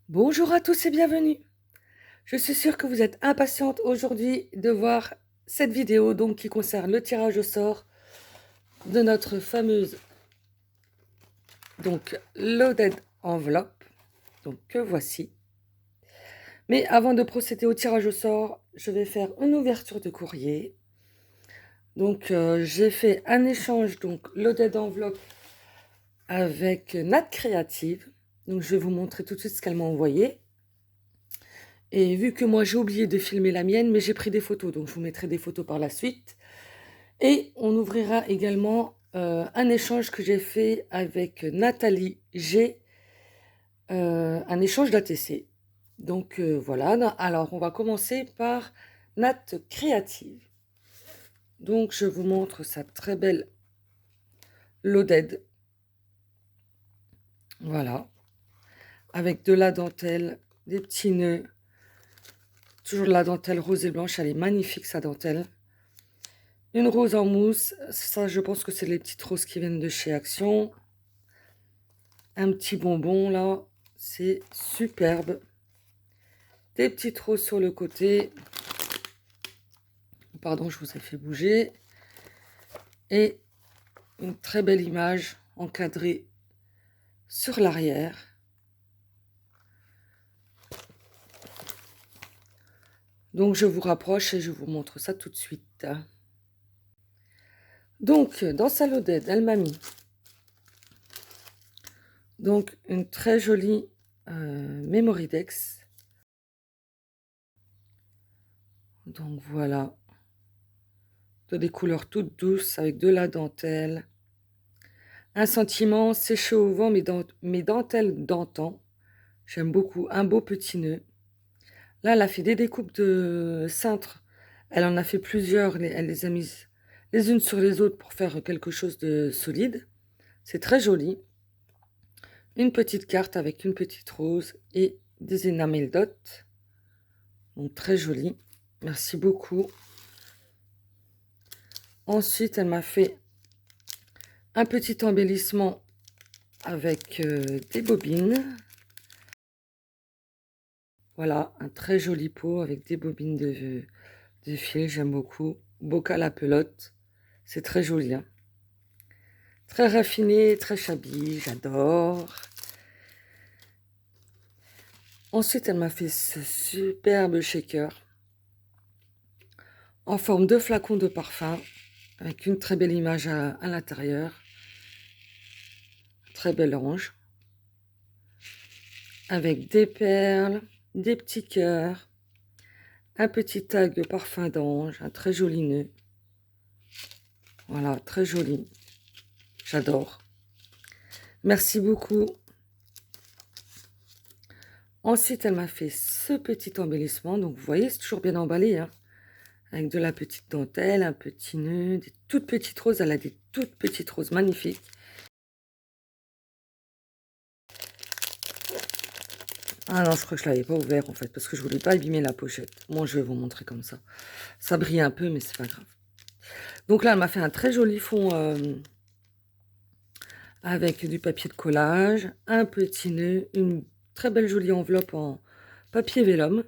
Bonjour à tous et bienvenue. Je suis sûre que vous êtes impatiente aujourd'hui de voir cette vidéo donc qui concerne le tirage au sort de notre fameuse loaded enveloppe donc que voici. Mais avant de procéder au tirage au sort, je vais faire une ouverture de courrier. Donc j'ai fait un échange donc loaded enveloppe avec Nat Creative. Donc je vais vous montrer tout de suite ce qu'elle m'a envoyé. Et vu que moi j'ai oublié de filmer la mienne, mais j'ai pris des photos, donc je vous mettrai des photos par la suite. Et on ouvrira également un échange que j'ai fait avec Nathalie G, un échange d'ATC. Donc voilà, alors on va commencer par Nat Créative. Donc je vous montre sa très belle loaded. Voilà, avec de la dentelle, des petits nœuds. Toujours de la dentelle rose et blanche, elle est magnifique sa dentelle. Une rose en mousse, ça je pense que c'est les petites roses qui viennent de chez Action. Un petit bonbon là, c'est superbe. Des petites roses sur le côté. Pardon, je vous ai fait bouger. Et une très belle image encadrée sur l'arrière. Donc je vous rapproche et je vous montre ça tout de suite. Donc dans sa loaded, elle m'a mis donc une très jolie Memory Dex. Donc voilà, de des couleurs toutes douces avec de la dentelle. Un sentiment séché au vent, mes dentelles d'antan. J'aime beaucoup. Un beau petit nœud. Là, elle a fait des découpes de cintres. Elle en a fait plusieurs. Elle les a mises les unes sur les autres pour faire quelque chose de solide. C'est très joli. Une petite carte avec une petite rose et des enamel dots. Donc très joli. Merci beaucoup. Ensuite, elle m'a fait un petit embellissement avec des bobines. Voilà, un très joli pot avec des bobines de fil, j'aime beaucoup. Bocal à pelote, c'est très joli. Hein. Très raffiné, très shabby, j'adore. Ensuite, elle m'a fait ce superbe shaker en forme de flacon de parfum avec une très belle image à l'intérieur. Très belle ange. Avec des perles, des petits cœurs, un petit tag de parfum d'ange, un très joli nœud. Voilà, très joli. J'adore. Merci beaucoup. Ensuite, elle m'a fait ce petit embellissement. Donc, vous voyez, c'est toujours bien emballé. Hein, avec de la petite dentelle, un petit nœud, des toutes petites roses. Elle a des toutes petites roses magnifiques. Ah non, je crois que je ne l'avais pas ouvert en fait, parce que je voulais pas abîmer la pochette. Moi, je vais vous montrer comme ça. Ça brille un peu, mais c'est pas grave. Donc là, elle m'a fait un très joli fond avec du papier de collage, un petit nœud, une très belle jolie enveloppe en papier vélum,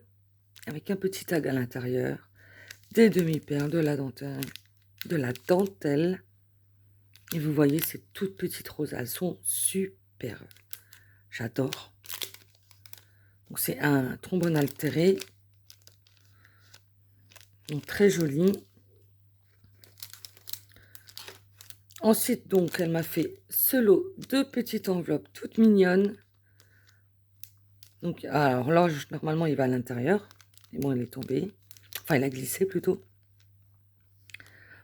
avec un petit tag à l'intérieur, des demi-perles, de la dentelle. Et vous voyez ces toutes petites roses, elles sont super. J'adore. Donc c'est un trombone altéré. Donc très joli. Ensuite, donc, elle m'a fait ce lot de petites enveloppes toutes mignonnes. Donc, alors là, normalement, il va à l'intérieur. Et bon, il est tombé. Enfin, il a glissé plutôt.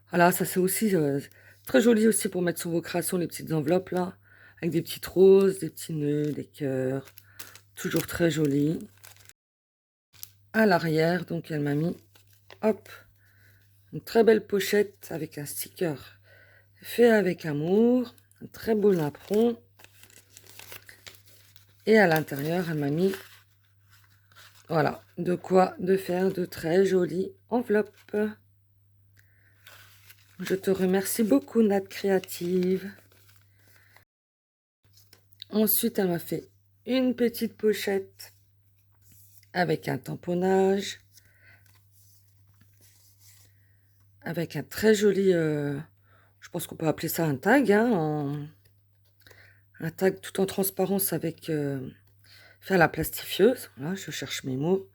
Voilà, ça c'est aussi très joli aussi pour mettre sur vos créations, les petites enveloppes là. Avec des petites roses, des petits nœuds, des cœurs. Toujours très joli. À l'arrière, donc, elle m'a mis, hop, une très belle pochette avec un sticker fait avec amour. Un très beau napperon. Et à l'intérieur, elle m'a mis, voilà, de quoi de faire de très jolies enveloppes. Je te remercie beaucoup, Nat Créative. Ensuite, elle m'a fait une petite pochette avec un tamponnage, avec un très joli, je pense qu'on peut appeler ça un tag, hein, un tag tout en transparence avec fait à la plastifieuse. Voilà, je cherche mes mots.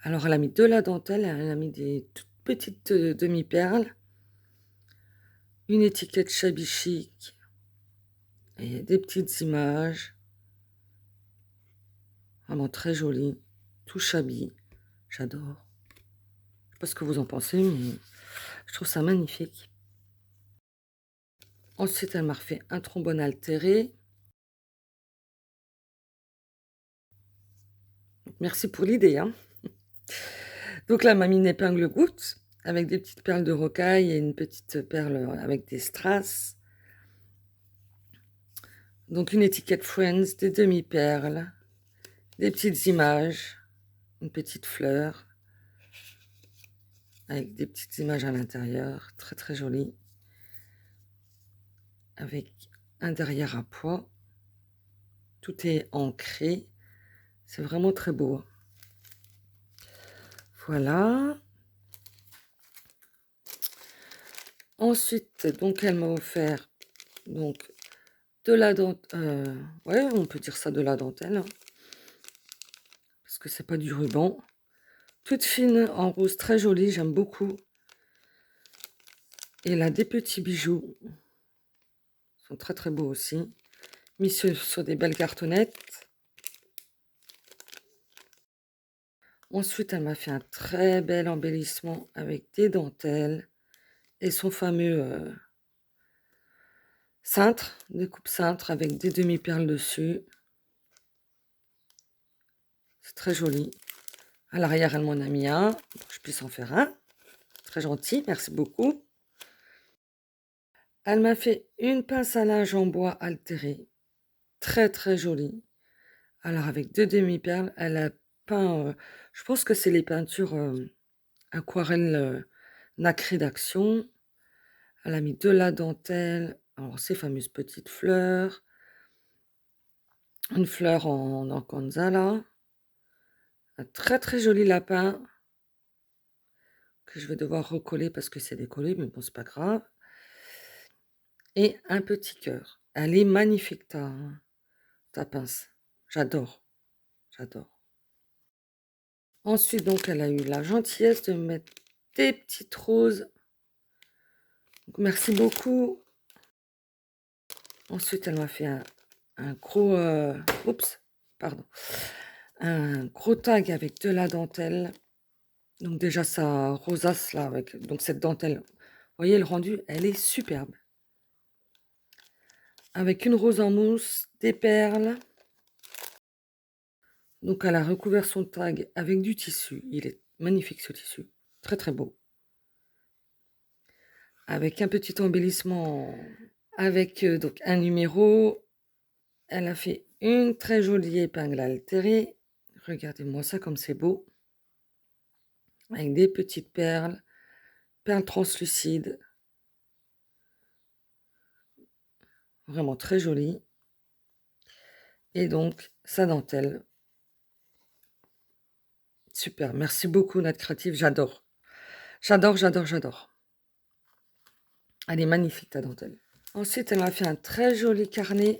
Alors, elle a mis de la dentelle, elle a mis des toutes petites demi-perles, une étiquette shabby chic et des petites images. Vraiment très joli, tout shabby. J'adore. Je sais pas ce que vous en pensez, mais je trouve ça magnifique. Ensuite, elle m'a refait un trombone altéré. Merci pour l'idée, hein. Donc là, elle m'a mis une épingle goutte avec des petites perles de rocaille et une petite perle avec des strass. Donc une étiquette Friends, des demi-perles, des petites images, une petite fleur avec des petites images à l'intérieur, très très jolie, avec un derrière à pois. Tout est ancré, c'est vraiment très beau. Voilà. Ensuite, donc elle m'a offert donc de la dentelle, ouais, on peut dire ça de la dentelle, hein, parce que c'est pas du ruban. Toute fine en rose, très jolie, j'aime beaucoup. Et elle a des petits bijoux, ils sont très très beaux aussi, mis sur des belles cartonnettes. Ensuite, elle m'a fait un très bel embellissement avec des dentelles et son fameux cintre, découpe cintre avec des demi-perles dessus. C'est très joli. À l'arrière, elle m'en a mis un pour que je puisse en faire un. Très gentil, merci beaucoup. Elle m'a fait une pince à linge en bois altérée. Très très jolie. Alors avec deux demi-perles, elle a peint, je pense que c'est les peintures aquarelles nacrées d'Action. Elle a mis de la dentelle, alors ces fameuses petites fleurs, une fleur en organza là, un très très joli lapin que je vais devoir recoller parce que c'est décollé, mais bon, c'est pas grave. Et un petit cœur. Elle est magnifique ta pince. J'adore, j'adore. Ensuite, donc, elle a eu la gentillesse de me mettre des petites roses. Donc, merci beaucoup. Ensuite, elle m'a fait un gros, oups, pardon, un gros tag avec de la dentelle. Donc déjà, sa rosace là, avec donc cette dentelle. Vous voyez, le rendu, elle est superbe. Avec une rose en mousse, des perles. Donc elle a recouvert son tag avec du tissu. Il est magnifique ce tissu. Très très beau. Avec un petit embellissement avec donc un numéro. Elle a fait une très jolie épingle altérée. Regardez-moi ça comme c'est beau. Avec des petites perles, perles translucides. Vraiment très jolie. Et donc sa dentelle. Super, merci beaucoup Nat Créative, j'adore. J'adore, j'adore, j'adore. Elle est magnifique ta dentelle. Ensuite, elle m'a fait un très joli carnet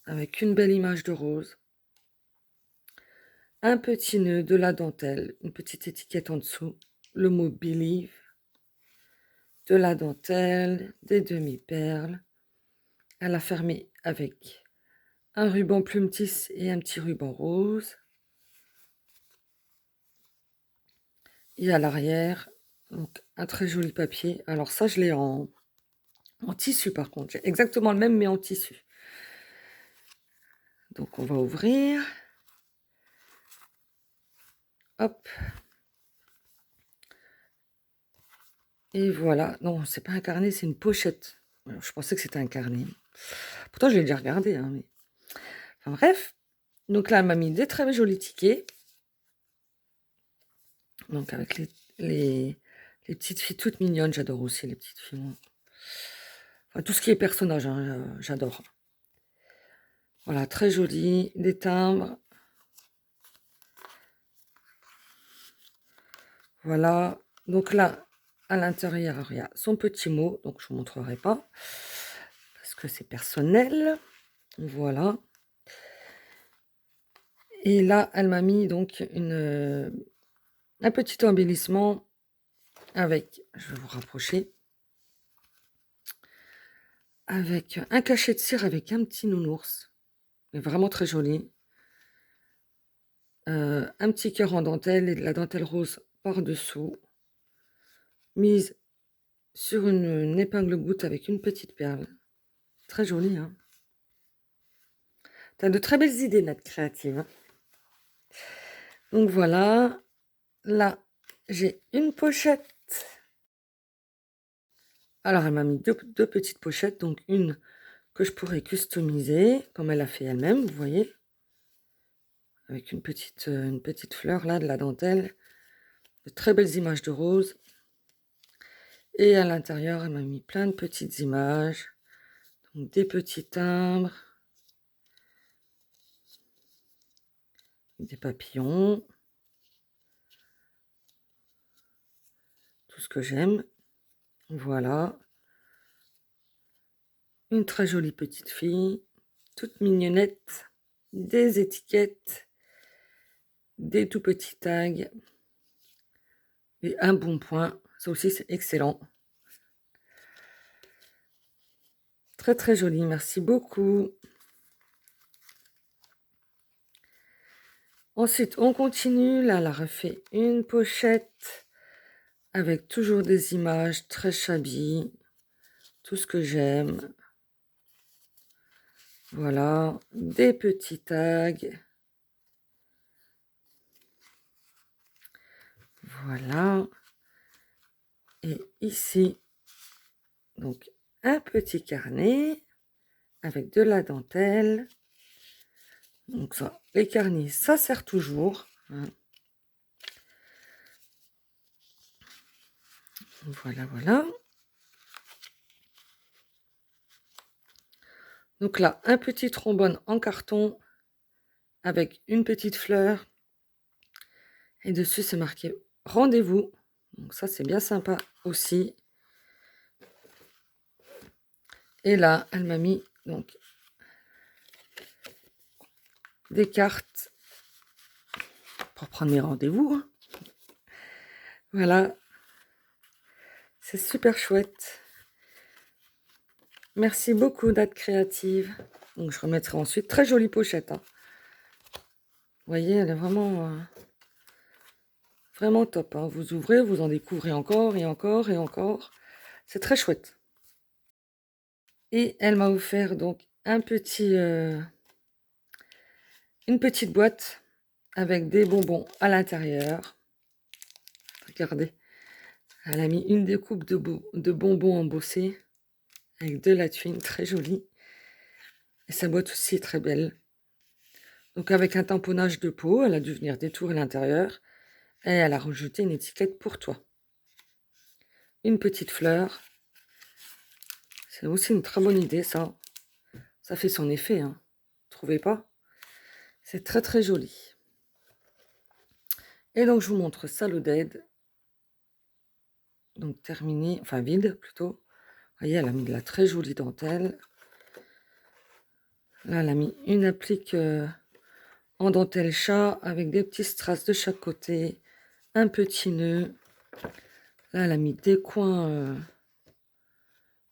avec une belle image de rose, un petit nœud, de la dentelle, une petite étiquette en dessous, le mot Believe, de la dentelle, des demi-perles. Elle a fermé avec un ruban plume tisse et un petit ruban rose. Et à l'arrière, donc un très joli papier. Alors ça, je l'ai en tissu par contre. J'ai exactement le même mais en tissu. Donc on va ouvrir. Hop. Et voilà. Non, c'est pas un carnet, c'est une pochette. Alors, je pensais que c'était un carnet. Pourtant, je l'ai déjà regardé, hein, mais... Enfin bref. Donc là, elle m'a mis des très jolis tickets. Donc avec les petites filles toutes mignonnes. J'adore aussi les petites filles. Enfin, tout ce qui est personnage, hein, j'adore. Voilà, très joli. Des timbres. Voilà. Donc là, à l'intérieur, il y a son petit mot. Donc, je ne vous montrerai pas. Parce que c'est personnel. Voilà. Et là, elle m'a mis donc un petit embellissement avec, je vais vous rapprocher, avec un cachet de cire avec un petit nounours. Mais vraiment très joli. Un petit cœur en dentelle et de la dentelle rose par-dessous. Mise sur une épingle goutte avec une petite perle. Très joli, hein. T'as de très belles idées, Nat Créative. Hein. Donc voilà. Là, j'ai une pochette. Alors, elle m'a mis deux petites pochettes. Donc, une que je pourrais customiser, comme elle a fait elle-même, vous voyez. Avec une petite fleur, là, de la dentelle. De très belles images de rose. Et à l'intérieur, elle m'a mis plein de petites images. Donc, des petits timbres. Des papillons. Tout ce que j'aime. Voilà. Une très jolie petite fille. Toute mignonnette. Des étiquettes. Des tout petits tags. Et un bon point. Ça aussi, c'est excellent. Très, très joli. Merci beaucoup. Ensuite, on continue. Là, elle a refait une pochette avec toujours des images très shabby. Tout ce que j'aime. Voilà. Des petits tags. Voilà. Et ici, donc, un petit carnet avec de la dentelle. Donc ça, les carnets, ça sert toujours. Hein. Voilà, voilà. Donc là, un petit trombone en carton avec une petite fleur. Et dessus, c'est marqué rendez-vous. Donc ça, c'est bien sympa aussi. Et là, elle m'a mis donc des cartes pour prendre mes rendez-vous. Hein. Voilà. C'est super chouette. Merci beaucoup d'être créative. Donc je remettrai ensuite. Très jolie pochette. Hein. Vous voyez, elle est vraiment top. Hein. Vous ouvrez, vous en découvrez encore et encore et encore. C'est très chouette. Et elle m'a offert donc une petite boîte avec des bonbons à l'intérieur. Regardez, elle a mis une découpe de bonbons embossés avec de la tuile, très jolie. Et sa boîte aussi est très belle. Donc avec un tamponnage de peau, elle a dû venir détourer l'intérieur et elle a rajouté une étiquette pour toi. Une petite fleur. C'est aussi une très bonne idée, ça. Ça fait son effet, hein. Trouvez pas? C'est très très joli. Et donc je vous montre ça, l'Oded. Donc terminé, enfin vide plutôt. Vous voyez, elle a mis de la très jolie dentelle. Là, elle a mis une applique en dentelle chat avec des petits strass de chaque côté. Un petit nœud. Là, elle a mis des coins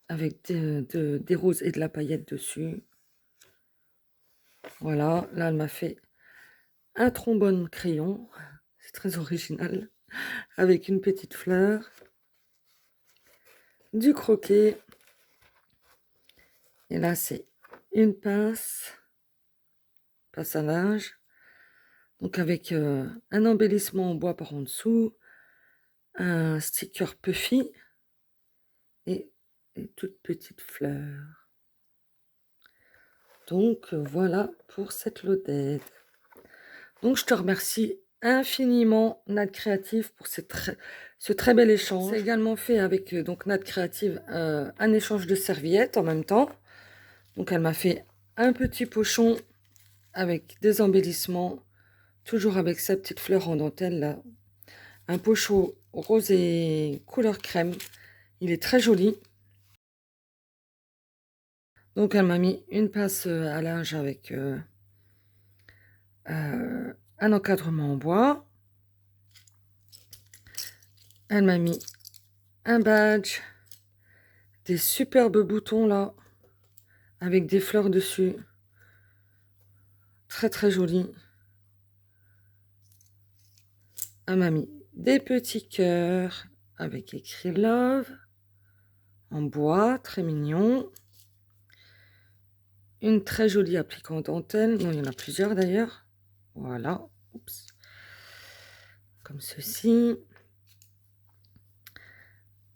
avec des roses et de la paillette dessus. Voilà, là, elle m'a fait un trombone crayon. C'est très original. Avec une petite fleur. Du croquet. Et là, c'est une pince à linge. Donc, avec un embellissement en bois par en dessous. Un sticker Puffy. Et une toute petite fleur. Donc, voilà pour cette Lodède. Donc, je te remercie infiniment, Nat Créative, pour ce très bel échange. C'est également fait avec donc Nat Créative un échange de serviettes en même temps. Donc, elle m'a fait un petit pochon avec des embellissements, toujours avec sa petite fleur en dentelle là. un pochon rose et couleur crème. Il est très joli. Donc elle m'a mis une pince à linge avec un encadrement en bois. Elle m'a mis un badge, des superbes boutons là, avec des fleurs dessus. Très très joli. Elle m'a mis des petits cœurs avec écrit Love en bois, très mignon. Une très jolie applique en dentelle. Non, il y en a plusieurs d'ailleurs. Voilà. Oups. Comme ceci.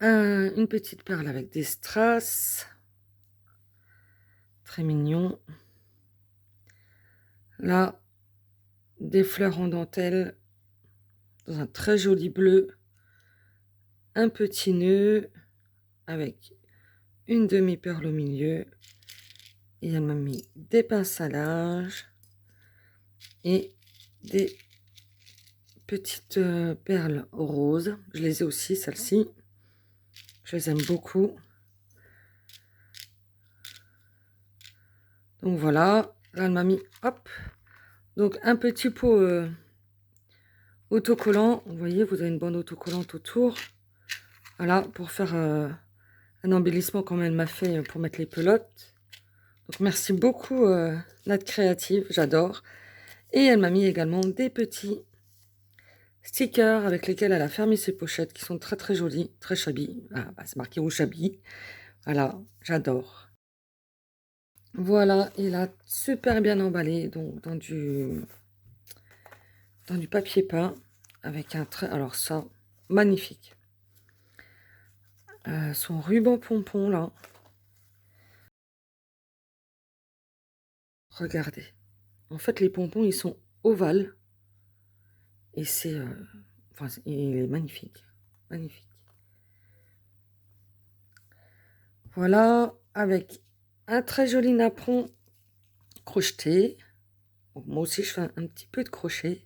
Une petite perle avec des strass. Très mignon. Là, des fleurs en dentelle dans un très joli bleu. Un petit nœud avec une demi-perle au milieu. Et elle m'a mis des pinces à linge et des petites perles roses. Je les ai aussi, celles-ci. Je les aime beaucoup. Donc voilà, là elle m'a mis, hop, donc un petit pot autocollant. Vous voyez, vous avez une bande autocollante autour. Voilà, pour faire un embellissement comme elle m'a fait pour mettre les pelotes. Donc merci beaucoup Nat Créative, j'adore. Et elle m'a mis également des petits stickers avec lesquels elle a fermé ses pochettes qui sont très très jolis, très shabby. Ah, bah, c'est marqué au shabby. Voilà, j'adore. Voilà, il a super bien emballé donc dans du papier peint avec un trait. Alors ça, magnifique. Son ruban pompon là. Regardez. En fait, les pompons, ils sont ovales. Et c'est... enfin, il est magnifique. Magnifique. Voilà, avec un très joli napperon crocheté. Bon, moi aussi, je fais un petit peu de crochet.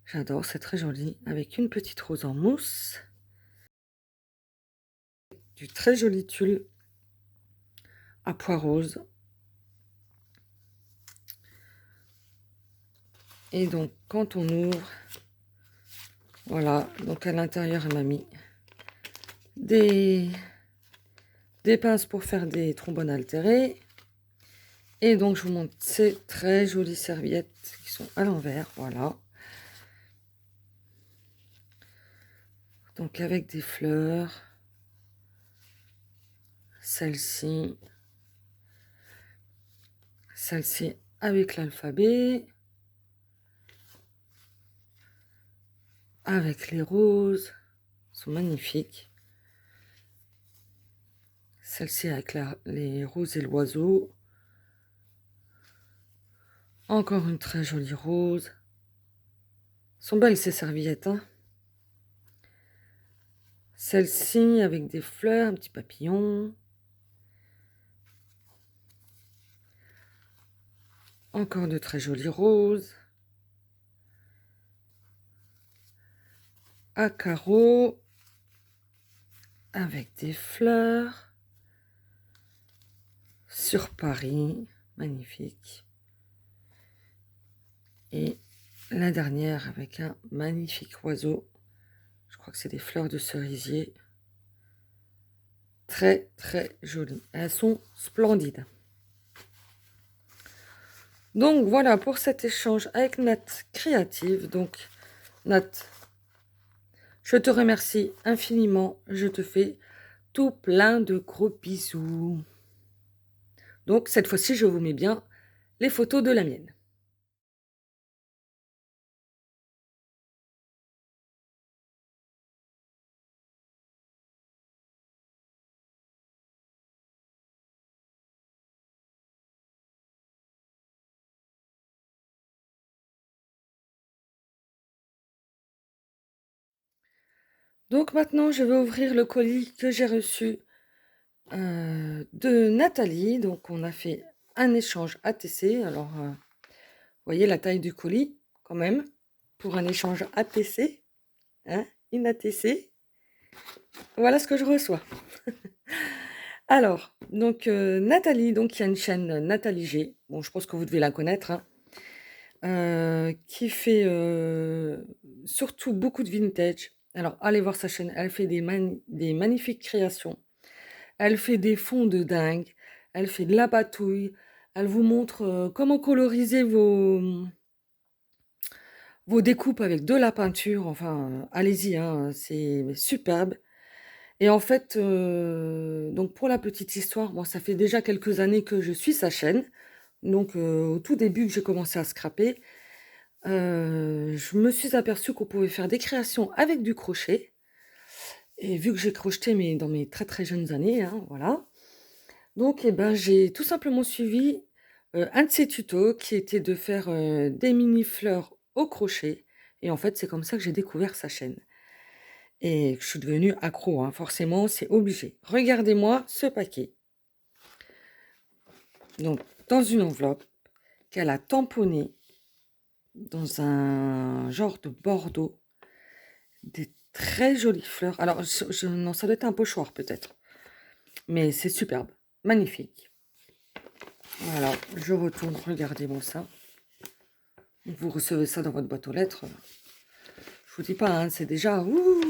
J'adore, c'est très joli. Avec une petite rose en mousse. Du très joli tulle à pois rose. Et donc, quand on ouvre, voilà, donc à l'intérieur, elle m'a mis des pinces pour faire des trombones altérés. Et donc, je vous montre ces très jolies serviettes qui sont à l'envers, voilà. Donc, avec des fleurs. Celle-ci. Celle-ci avec l'alphabet. Avec les roses. Elles sont magnifiques. Celle-ci avec les roses et l'oiseau. Encore une très jolie rose. Elles sont belles ces serviettes, hein. Celle-ci avec des fleurs, un petit papillon. Encore de très jolies roses. À carreaux. Avec des fleurs. Sur Paris. Magnifique. Et la dernière avec un magnifique oiseau. Je crois que c'est des fleurs de cerisier. Très très jolies. Elles sont splendides. Donc voilà pour cet échange avec Nat Créative. Donc Nat, je te remercie infiniment. Je te fais tout plein de gros bisous. Donc cette fois-ci, je vous mets bien les photos de la mienne. Donc maintenant, je vais ouvrir le colis que j'ai reçu de Nathalie. Donc on a fait un échange ATC. Alors, vous voyez la taille du colis quand même pour un échange ATC. hein, inatissé. Voilà ce que je reçois. Alors, donc Nathalie, donc il y a une chaîne Nathalie G. Bon, je pense que vous devez la connaître, hein, qui fait surtout beaucoup de vintage. Alors, allez voir sa chaîne. Elle fait des magnifiques créations. Elle fait des fonds de dingue. Elle fait de la patouille. Elle vous montre comment coloriser vos découpes avec de la peinture. Enfin, allez-y, hein, c'est superbe. Et en fait, donc pour la petite histoire, moi, ça fait déjà quelques années que je suis sa chaîne. Donc, au tout début que j'ai commencé à scraper, je me suis aperçue qu'on pouvait faire des créations avec du crochet. Et vu que j'ai crocheté dans mes très très jeunes années, hein, voilà. Donc, eh ben, j'ai tout simplement suivi un de ses tutos qui était de faire des mini fleurs au crochet. Et en fait, c'est comme ça que j'ai découvert sa chaîne. Et que je suis devenue accro, hein, forcément, c'est obligé. Regardez-moi ce paquet. Donc, dans une enveloppe qu'elle a tamponnée dans un genre de bordeaux, des très jolies fleurs. Alors, non, ça doit être un pochoir peut-être, mais c'est superbe, magnifique. Voilà, je retourne, regardez-moi ça. Vous recevez ça dans votre boîte aux lettres. Je vous dis pas, hein, c'est déjà... ouh,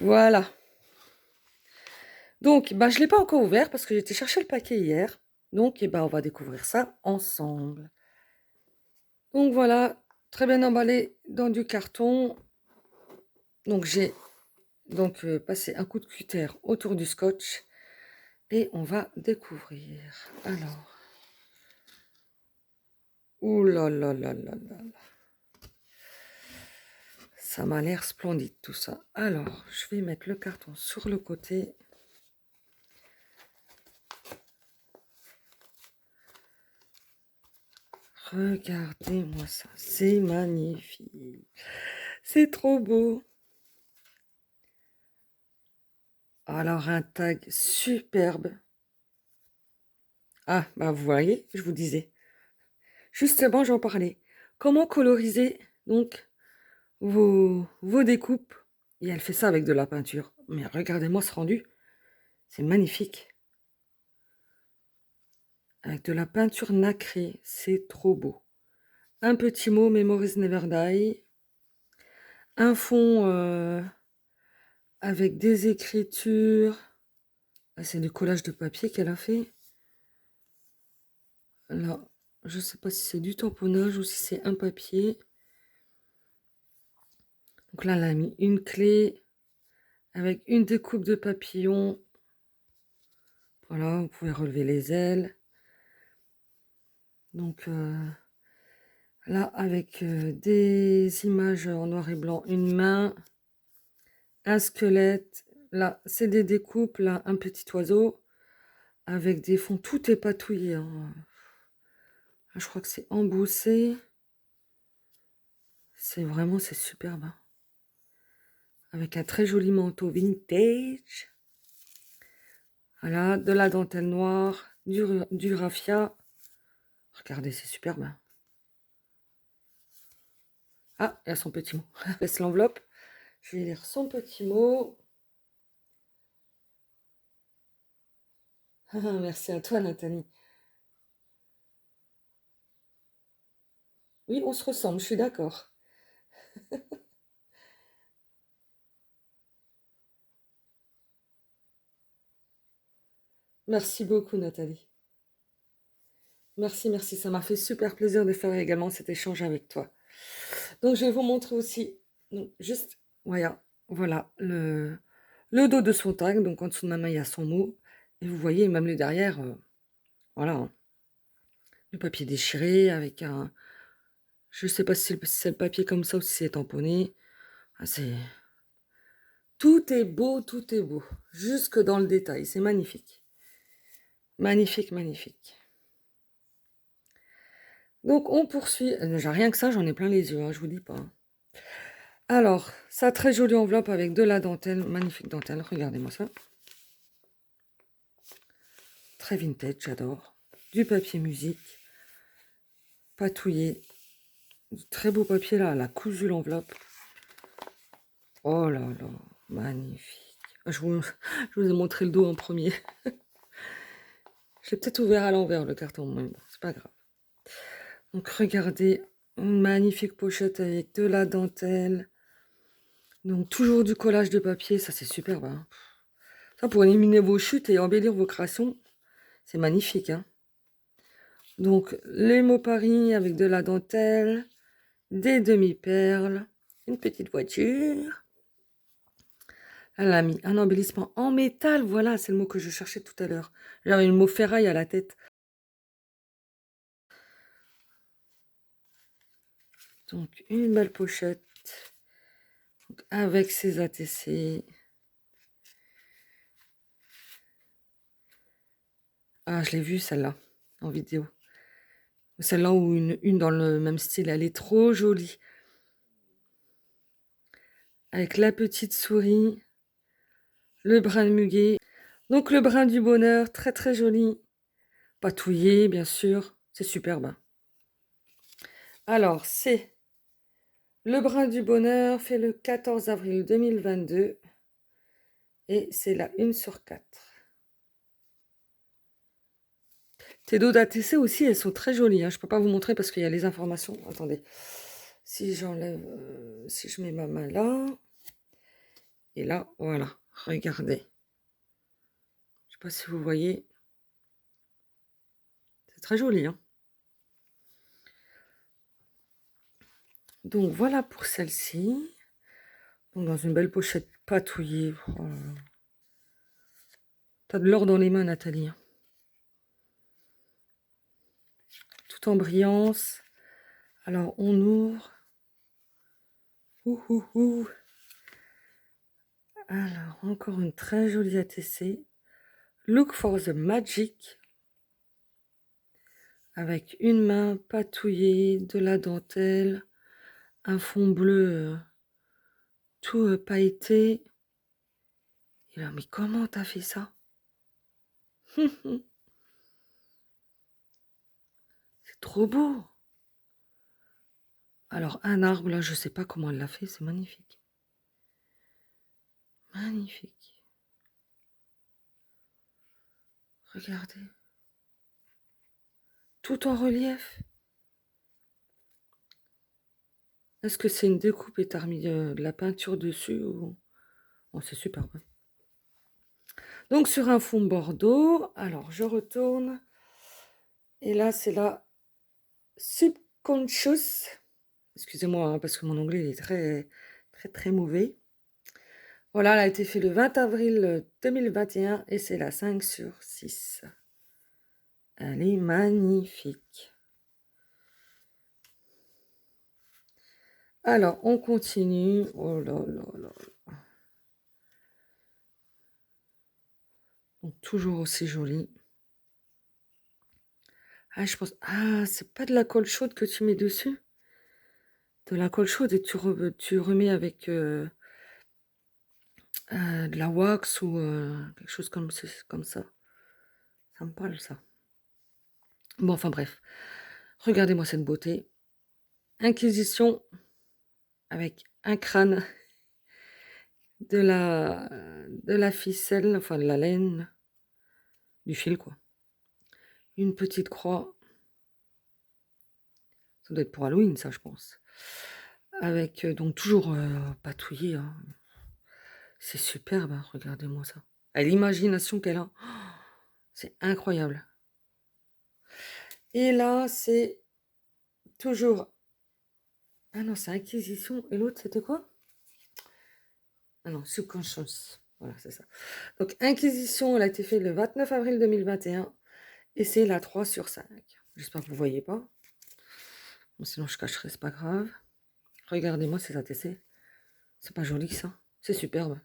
voilà. Donc, bah, je ne l'ai pas encore ouvert parce que j'ai été chercher le paquet hier. Donc, on va découvrir ça ensemble. Donc voilà, très bien emballé dans du carton. Donc j'ai passé un coup de cutter autour du scotch et on va découvrir. Alors, ouh là là là là là, ça m'a l'air splendide tout ça. Alors, je vais mettre le carton sur le côté. Regardez-moi ça, c'est magnifique. C'est trop beau. Alors, un tag superbe. Ah, bah vous voyez, je vous disais. Justement, j'en parlais. Comment coloriser donc vos découpes? Et elle fait ça avec de la peinture. Mais regardez-moi ce rendu. C'est magnifique. Avec de la peinture nacrée. C'est trop beau. Un petit mot, Memories Never Die. Un fond avec des écritures. Ah, c'est du collage de papier qu'elle a fait. Là, je ne sais pas si c'est du tamponnage ou si c'est un papier. Donc là, elle a mis une clé avec une découpe de papillon. Voilà, vous pouvez relever les ailes. Donc là, avec des images en noir et blanc, une main, un squelette. Là, c'est des découpes. Là, un petit oiseau avec des fonds. Tout est patouillé, hein. Là, je crois que c'est emboussé. C'est superbe, hein. Avec un très joli manteau vintage. Voilà, de la dentelle noire, du raffia. Regardez, c'est superbe, hein. Ah, il y a son petit mot. Laisse l'enveloppe. Je vais lire son petit mot. Merci à toi, Nathalie. Oui, on se ressemble, je suis d'accord. Merci beaucoup, Nathalie. Merci, merci. Ça m'a fait super plaisir de faire également cet échange avec toi. Donc, je vais vous montrer aussi, donc, juste, voilà le dos de son tag. Donc, en dessous de ma main, il y a son mot. Et vous voyez, même le derrière, voilà, hein, le papier déchiré avec un... Je sais pas si c'est le papier comme ça ou si c'est tamponné. Ah, tout est beau, tout est beau. Jusque dans le détail. C'est magnifique. Magnifique, magnifique. Donc, on poursuit. J'ai rien que ça, j'en ai plein les yeux, hein, je vous dis pas, hein. Alors, sa très jolie enveloppe avec de la dentelle, magnifique dentelle, regardez-moi ça. Très vintage, j'adore. Du papier musique, patouillé. Du très beau papier là, elle a cousu l'enveloppe. Oh là là, magnifique. Je vous ai montré le dos en premier. Je l'ai peut-être ouvert à l'envers, le carton, mais bon, c'est pas grave. Donc regardez, une magnifique pochette avec de la dentelle. Donc toujours du collage de papier, ça c'est superbe, hein. Ça pour éliminer vos chutes et embellir vos créations, c'est magnifique, hein. Donc les mots Paris avec de la dentelle, des demi-perles, une petite voiture. Elle a mis un embellissement en métal, voilà, c'est le mot que je cherchais tout à l'heure. J'avais le mot ferraille à la tête. Donc une belle pochette avec ses ATC. Ah, je l'ai vue celle-là en vidéo. Celle-là ou une dans le même style, elle est trop jolie. Avec la petite souris, le brin de muguet. Donc le brin du bonheur, très très joli. Patouillé, bien sûr. C'est superbe, hein. Alors, c'est le brin du bonheur, fait le 14 avril 2022. Et c'est la 1/4. Tes dos d'ATC aussi, elles sont très jolies, hein. Je ne peux pas vous montrer parce qu'il y a les informations. Attendez. Si j'enlève, si je mets ma main là. Et là, voilà. Regardez. Je ne sais pas si vous voyez. C'est très joli, hein. Donc voilà pour celle-ci. Donc dans une belle pochette patouillée. Oh là là. T'as de l'or dans les mains, Nathalie, hein. Tout en brillance. Alors on ouvre. Ouh, ouh, ouh. Alors encore une très jolie ATC. Look for the magic. Avec une main patouillée, de la dentelle, un fond bleu tout pailleté. Et là, mais comment t'as fait ça? C'est trop beau. Alors un arbre, là, je sais pas comment elle l'a fait, c'est magnifique. Magnifique. Regardez. Tout en relief. Est-ce que c'est une découpe et t'as remis de la peinture dessus ou... Oh, c'est superbe. Donc sur un fond bordeaux, alors je retourne. Et là, c'est la Subconscious. Excusez-moi, hein, parce que mon anglais est très, très, très mauvais. Voilà, elle a été faite le 20 avril 2021 et c'est la 5/6. Elle est magnifique. Alors, on continue. Oh là là là. Donc, toujours aussi jolie. Ah, je pense... Ah, c'est pas de la colle chaude que tu mets dessus? De la colle chaude et tu remets avec de la wax ou quelque chose comme ça. Ça me parle, ça. Bon, enfin bref. Regardez-moi cette beauté. Inquisition avec un crâne, de la ficelle, enfin de la laine, du fil quoi. Une petite croix. Ça doit être pour Halloween, ça, je pense. Avec donc toujours patouillé, hein. C'est superbe, hein, regardez-moi ça. Et l'imagination qu'elle a, c'est incroyable. Et là, c'est toujours... Ah non, c'est Inquisition. Et l'autre, c'était quoi? Ah non, Subconscious. Voilà, c'est ça. Donc, Inquisition, elle a été faite le 29 avril 2021. Et c'est la 3/5. J'espère que vous ne voyez pas. Bon, sinon, je cacherai, c'est pas grave. Regardez-moi ces ATC. C'est pas joli, ça? C'est superbe.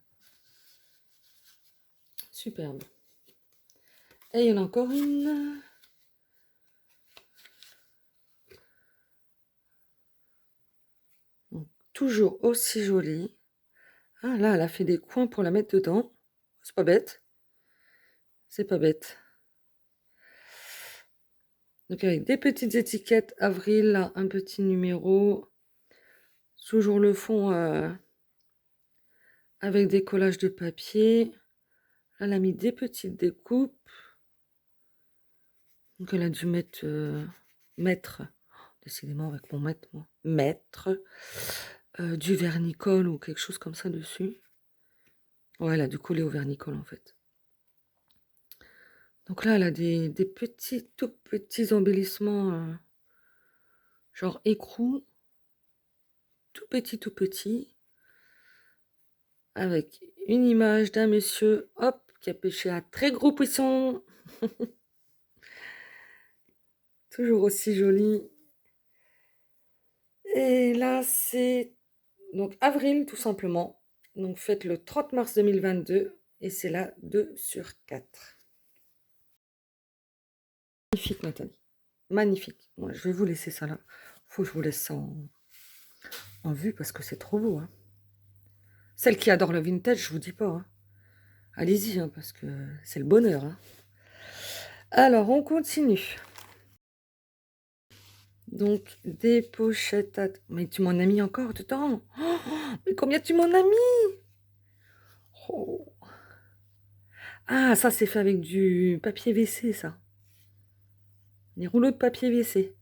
Superbe. Et il y en a encore une. Donc, toujours aussi jolie. Ah là, elle a fait des coins pour la mettre dedans. C'est pas bête. C'est pas bête. Donc avec des petites étiquettes, avril, là, un petit numéro. Toujours le fond avec des collages de papier. Là, elle a mis des petites découpes. Donc, elle a dû mettre, décidément avec mon maître, moi, du vernicole ou quelque chose comme ça dessus. Ouais, elle a dû coller au vernicole en fait. Donc là, elle a des petits, tout petits embellissements, genre écrou, tout petit, avec une image d'un monsieur, hop, qui a pêché à très gros poisson. Toujours aussi joli. Et là, c'est donc avril, tout simplement. Donc, faites le 30 mars 2022 et c'est là 2/4. Magnifique, Nathalie. Magnifique. Moi, je vais vous laisser ça là. Faut que je vous laisse ça en vue parce que c'est trop beau. Hein. Celle qui adore le vintage, je vous dis pas. Hein. Allez-y, hein, parce que c'est le bonheur. Hein. Alors, on continue. Donc, des pochettes à... Mais tu m'en as mis encore dedans. Oh, mais combien tu m'en as mis? Oh. Ah, ça, c'est fait avec du papier WC, ça. Les rouleaux de papier WC.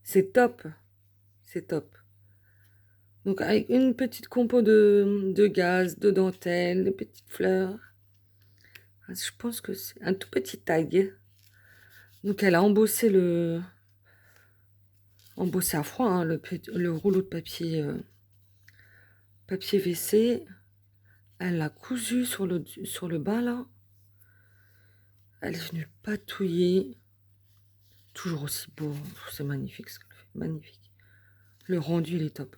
C'est top. C'est top. Donc, avec une petite compo de gaz, de dentelle, de petites fleurs. Ah, je pense que c'est un tout petit tag. Donc, elle a embossé à froid hein, le rouleau de papier WC. Elle l'a cousu sur le bas, là. Elle est venue le patouiller. Toujours aussi beau. C'est magnifique ce qu'elle fait. Magnifique. Le rendu, il est top.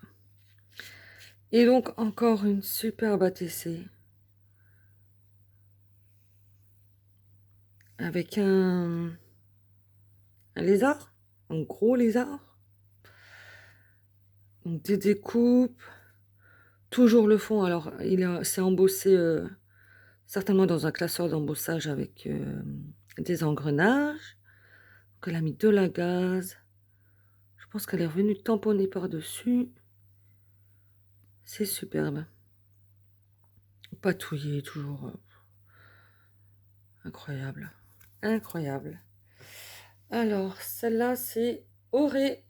Et donc, encore une superbe ATC. Avec un lézard. Un gros lézard. Donc, des découpes. Toujours le fond. Alors, c'est embossé certainement dans un classeur d'embossage avec des engrenages. Donc, elle a mis de la gaze. Je pense qu'elle est revenue tamponner par-dessus. C'est superbe. Patouillé, toujours incroyable. Incroyable. Alors, celle-là, c'est Auré.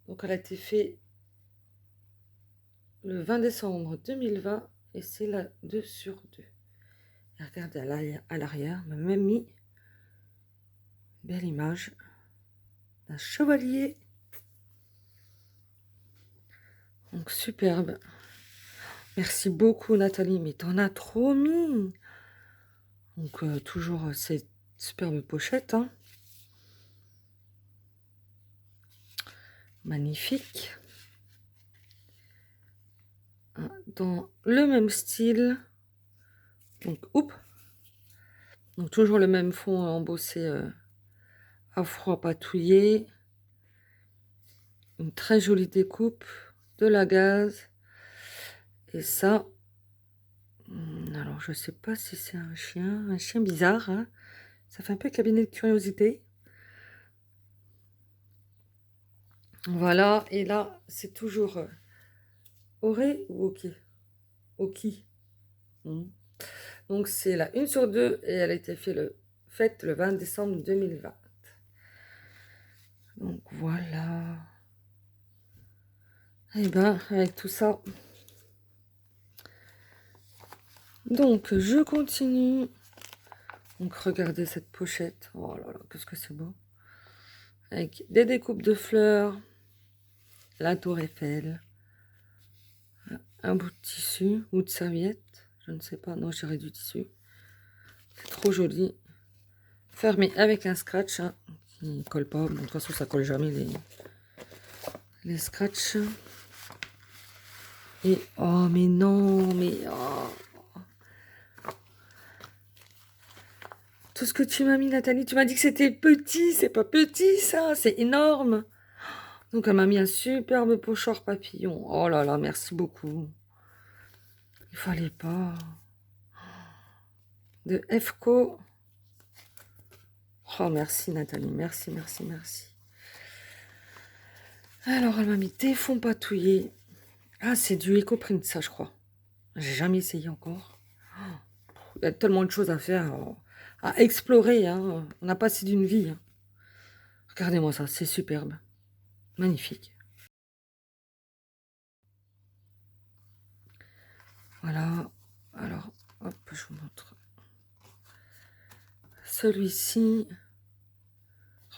Donc, elle a été faite le 20 décembre 2020 et c'est la 2/2. Et regardez à l'arrière, m'a même mis belle image d'un chevalier. Donc, superbe. Merci beaucoup, Nathalie, mais t'en as trop mis. Donc, toujours cette superbe pochette. Hein. Magnifique. Dans le même style. Donc, oups. Donc, toujours le même fond embossé à froid patouillé. Une très jolie découpe. De la gaze. Et ça... Alors, je sais pas si c'est un chien bizarre. Hein. Ça fait un peu cabinet de curiosité. Voilà, et là, c'est toujours Auré ou Oki? Oki. Donc, c'est la 1/2 et elle a été faite le 20 décembre 2020. Donc, voilà. Et ben, avec tout ça. Donc, je continue. Donc, regardez cette pochette. Oh là là, qu'est-ce que c'est beau. Avec des découpes de fleurs. La tour Eiffel. Un bout de tissu ou de serviette. Je ne sais pas. Non, j'irai du tissu. C'est trop joli. Fermé avec un scratch. Hein, qui ne colle pas. Bon, de toute façon, ça colle jamais les scratchs. Et oh, mais non, mais oh. Tout ce que tu m'as mis, Nathalie, tu m'as dit que c'était petit. C'est pas petit, ça. C'est énorme. Donc, elle m'a mis un superbe pochoir papillon. Oh là là, merci beaucoup. Il fallait pas. De FCO. Oh, merci, Nathalie. Merci, merci, merci. Alors, elle m'a mis des fonds patouillés Ah, c'est du Ecoprint, ça, je crois. J'ai jamais essayé encore. Il y a tellement de choses à faire, à explorer, hein. On n'a pas assez d'une vie, hein. Regardez-moi ça, c'est superbe. Magnifique. Voilà. Alors, hop, je vous montre. Celui-ci.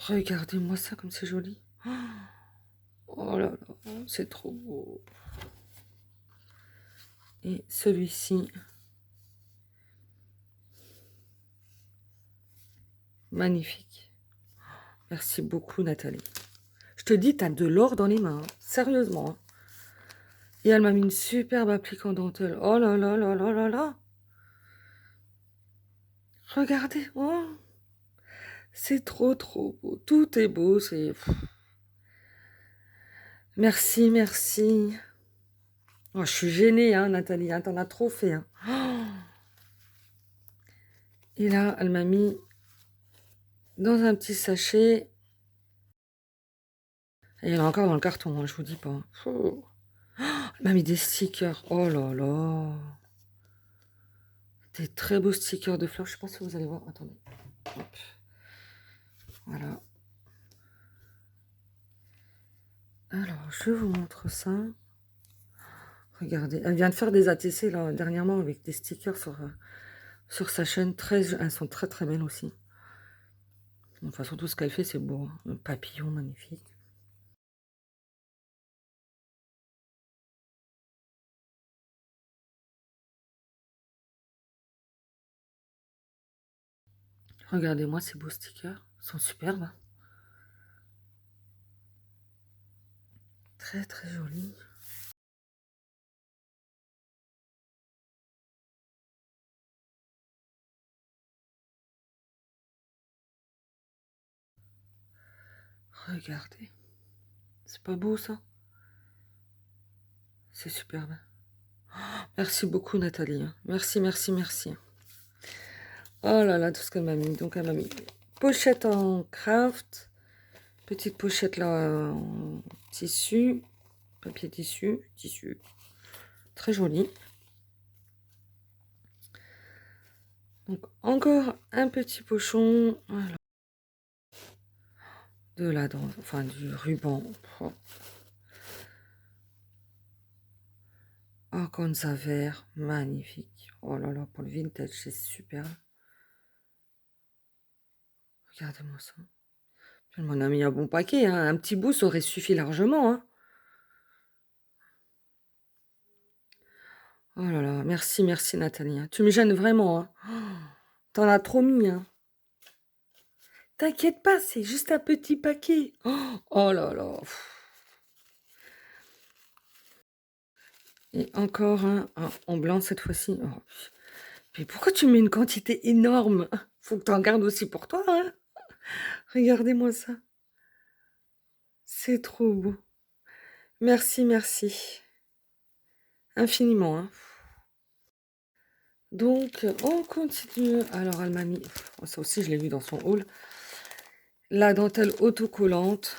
Regardez-moi ça comme c'est joli. Oh là là, c'est trop beau. Et celui-ci. Magnifique. Merci beaucoup, Nathalie. Je te dis, t'as de l'or dans les mains, hein. Sérieusement, hein. Et elle m'a mis une superbe applique en dentelle. Oh là là là là là là. Regardez. Oh, c'est trop trop beau. Tout est beau. C'est. Merci, merci. Oh, je suis gênée, hein, Nathalie. Hein, t'en as trop fait. Hein. Oh. Et là, elle m'a mis dans un petit sachet. Et il y en a encore dans le carton, hein, je vous dis pas. Oh. Elle m'a mis des stickers. Oh là là. Des très beaux stickers de fleurs. Je sais pas si vous allez voir. Attendez. Hop. Voilà. Alors, je vous montre ça. Regardez. Elle vient de faire des ATC là, dernièrement avec des stickers sur sa chaîne. Elles sont très très belles aussi. De toute façon, tout ce qu'elle fait, c'est beau. Hein. Un papillon magnifique. Regardez-moi ces beaux stickers. Ils sont superbes. Hein. Très très jolis. Regardez. C'est pas beau ça? C'est superbe. Merci beaucoup Nathalie. Hein. Merci, merci, merci. Oh là là, tout ce qu'elle m'a mis. Donc elle m'a mis pochette en craft. Petite pochette là en tissu. Papier tissu. Très joli. Donc encore un petit pochon. Voilà. De la dent, enfin du ruban. Oh. Organza vert, magnifique. Oh là là, pour le vintage, c'est super. Regardez-moi ça. Elle m'en a mis un bon paquet, hein. Un petit bout, ça aurait suffi largement. Hein. Oh là là, merci, merci Nathalie. Hein. Tu me gênes vraiment. Hein. Oh, t'en as trop mis. Hein. T'inquiète pas, c'est juste un petit paquet. Oh, oh là là. Et encore un en blanc cette fois-ci. Oh. Mais pourquoi tu mets une quantité énorme? Faut que tu en gardes aussi pour toi. Hein. Regardez-moi ça. C'est trop beau. Merci, merci. Infiniment. Hein. Donc, on continue. Alors, elle m'a mis... Oh, ça aussi, je l'ai vu dans son haul. La dentelle autocollante.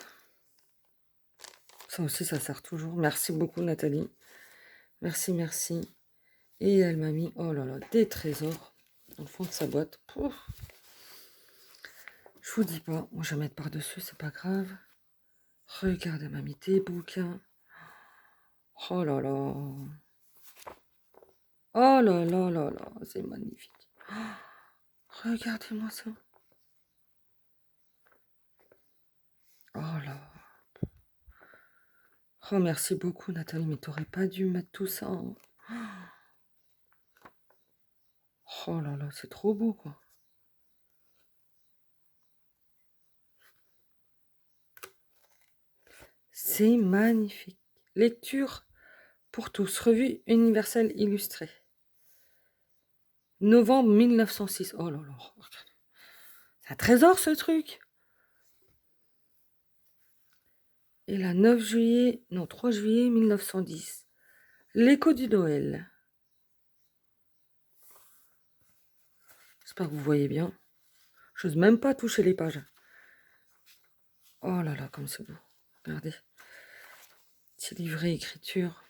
Ça aussi, ça sert toujours. Merci beaucoup, Nathalie. Merci, merci. Et elle m'a mis, oh là là, des trésors dans le fond de sa boîte. Pouf. Je vous dis pas. Bon, je vais mettre par-dessus, c'est pas grave. Regardez, elle m'a mis des bouquins. Oh là là. Oh là là là là, c'est magnifique. Regardez-moi ça. Oh là. Oh, merci beaucoup, Nathalie, mais t'aurais pas dû mettre tout ça. Hein. Oh là là, c'est trop beau, quoi. C'est magnifique. Lecture pour tous, revue universelle illustrée. Novembre 1906. Oh là là. C'est un trésor, ce truc. Et là, 9 juillet, non, 3 juillet 1910. L'écho du Noël. J'espère que vous voyez bien. Je n'ose même pas toucher les pages. Oh là là, comme c'est beau. Regardez. Petit livret écriture.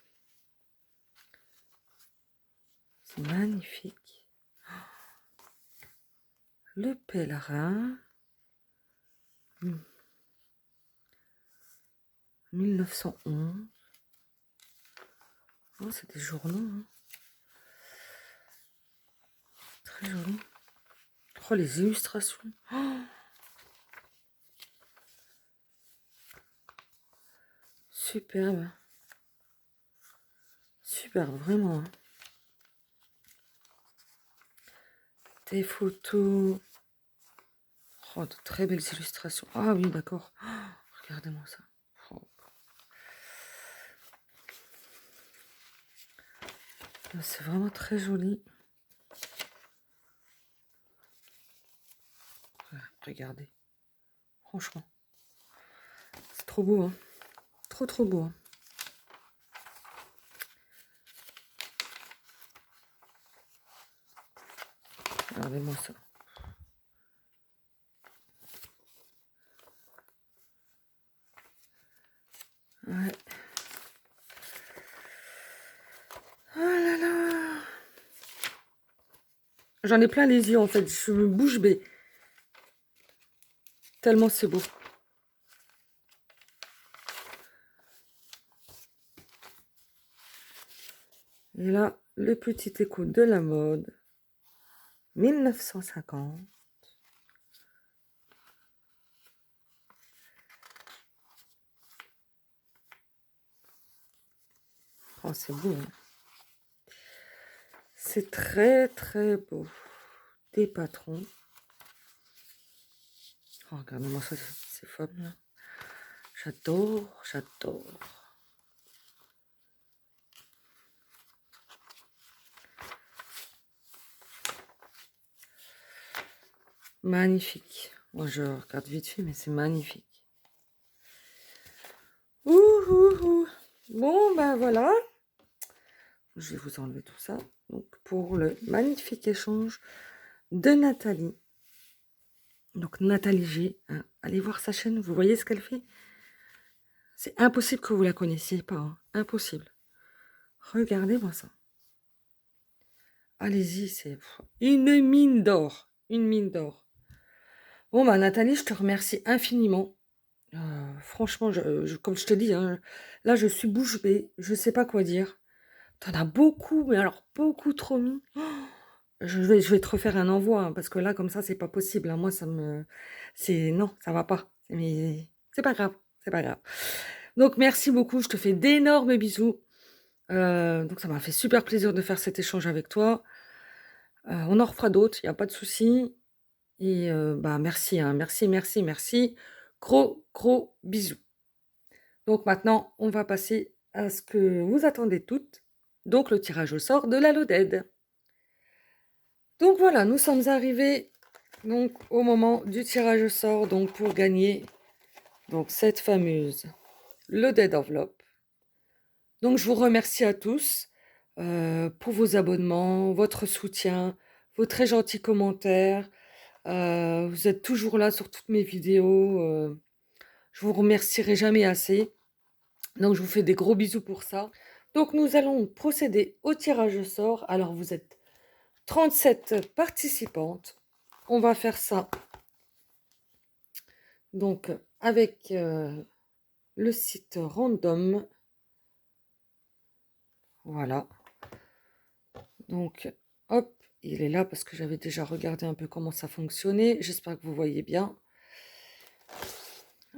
C'est magnifique. Le pèlerin. 1911. Oh, c'est des journaux. Hein. Très joli. Oh, les illustrations. Oh, superbe. Super, vraiment. Hein. Des photos. Oh, de très belles illustrations. Ah oui, d'accord. Oh, regardez-moi ça. Oh. C'est vraiment très joli. Regardez. Franchement. C'est trop beau. Hein. Trop, trop beau. Hein. Regardez-moi ça. Ouais. Oh là là. J'en ai plein les yeux en fait. Je me bouche bée. Tellement c'est beau. Et là, le petit écho de la mode. 1950. Oh, c'est beau. Hein. C'est très, très beau. Des patrons. Oh, regardez-moi ça, ces femmes-là. J'adore, j'adore. Magnifique. Moi, je regarde vite fait, mais c'est magnifique. Ouh, ouh, ouh. Bon, ben voilà. Je vais vous enlever tout ça. Donc, pour le magnifique échange de Nathalie. Donc, Nathalie G. Hein. Allez voir sa chaîne. Vous voyez ce qu'elle fait? C'est impossible que vous la connaissiez pas. Hein. Impossible. Regardez-moi ça. Allez-y, c'est une mine d'or. Une mine d'or. Bon, bah, Nathalie, je te remercie infiniment. Franchement, comme je te dis, hein, là, je suis bouche bée. Je sais pas quoi dire. T'en as beaucoup, mais alors beaucoup trop mis. Oh, je vais te refaire un envoi, hein, parce que là, comme ça, c'est pas possible. Hein. Moi, ça me... Non, ça va pas. Mais c'est pas grave. C'est pas grave. Donc, merci beaucoup. Je te fais d'énormes bisous. Donc, ça m'a fait super plaisir de faire cet échange avec toi. On en refera d'autres, il n'y a pas de souci. Et bah, merci, hein, merci, merci, merci. Gros, gros bisous. Donc maintenant, on va passer à ce que vous attendez toutes, donc le tirage au sort de la loaded. Donc voilà, nous sommes arrivés donc, au moment du tirage au sort donc, pour gagner donc, cette fameuse loaded enveloppe. Donc je vous remercie à tous pour vos abonnements, votre soutien, vos très gentils commentaires. Vous êtes toujours là sur toutes mes vidéos. Je vous remercierai jamais assez. Donc, je vous fais des gros bisous pour ça. Donc, nous allons procéder au tirage au sort. Alors, vous êtes 37 participantes. On va faire ça donc avec le site random. Voilà. Donc, hop, il est là parce que j'avais déjà regardé un peu comment ça fonctionnait. J'espère que vous voyez bien.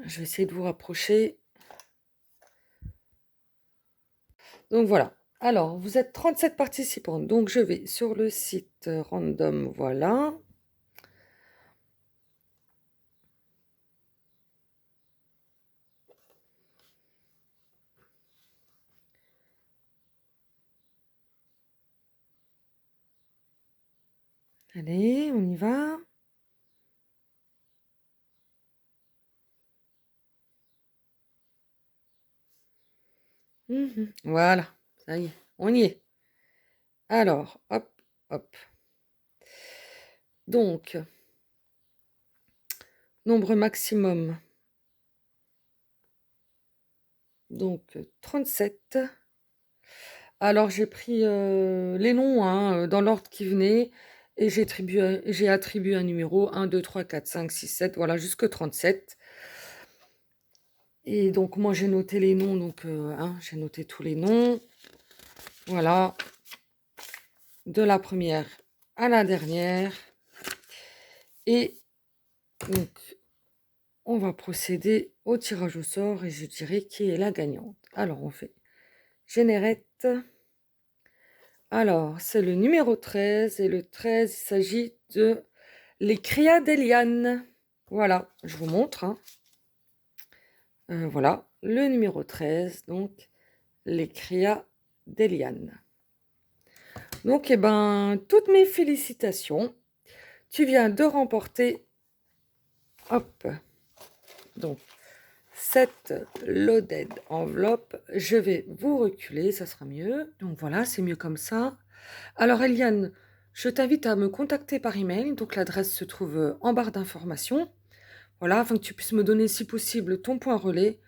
Je vais essayer de vous rapprocher. Donc voilà. Alors, vous êtes 37 participants. Donc, je vais sur le site random. Voilà. Allez, on y va. Voilà. Ça y est, on y est. Alors, hop, hop. Donc, nombre maximum. Donc, 37. Alors j'ai pris, les noms, hein, dans l'ordre qui venait et j'ai attribué un numéro 1, 2, 3, 4, 5, 6, 7, voilà jusque 37 et donc moi j'ai noté les noms donc hein, j'ai noté tous les noms. Voilà, de la première à la dernière et donc on va procéder au tirage au sort et je dirai qui est la gagnante. Alors on fait générette. Alors, c'est le numéro 13 et le 13, il s'agit de les Cria d'Eliane. Voilà, je vous montre, hein. Voilà, le numéro 13, donc les Cria d'Eliane. Donc, eh ben, toutes mes félicitations. Tu viens de remporter, hop, donc, cette loaded enveloppe. Je vais vous reculer, ça sera mieux. Donc voilà, c'est mieux comme ça. Alors Eliane, je t'invite à me contacter par email. Donc l'adresse se trouve en barre d'informations. Voilà, afin que tu puisses me donner si possible ton point relais.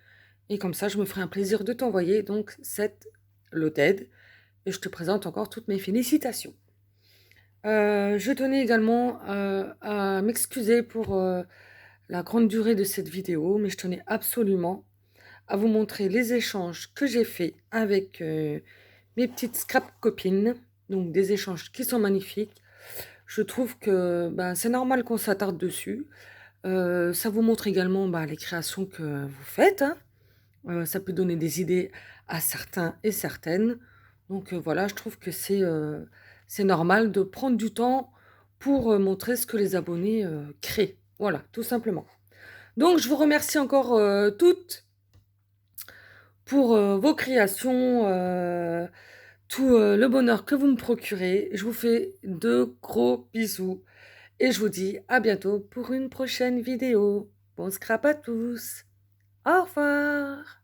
Et comme ça, je me ferai un plaisir de t'envoyer donc cette loaded. Et je te présente encore toutes mes félicitations. Je tenais également à m'excuser pour la grande durée de cette vidéo, mais je tenais absolument à vous montrer les échanges que j'ai faits avec mes petites scrap copines, donc des échanges qui sont magnifiques. Je trouve que ben, c'est normal qu'on s'attarde dessus. Ça vous montre également les créations que vous faites, hein. Ça peut donner des idées à certains et certaines. Donc voilà, je trouve que c'est normal de prendre du temps pour montrer ce que les abonnés créent. Voilà, tout simplement. Donc je vous remercie encore toutes pour vos créations, tout le bonheur que vous me procurez. Je vous fais de gros bisous et je vous dis à bientôt pour une prochaine vidéo. Bon scrap à tous. Au revoir.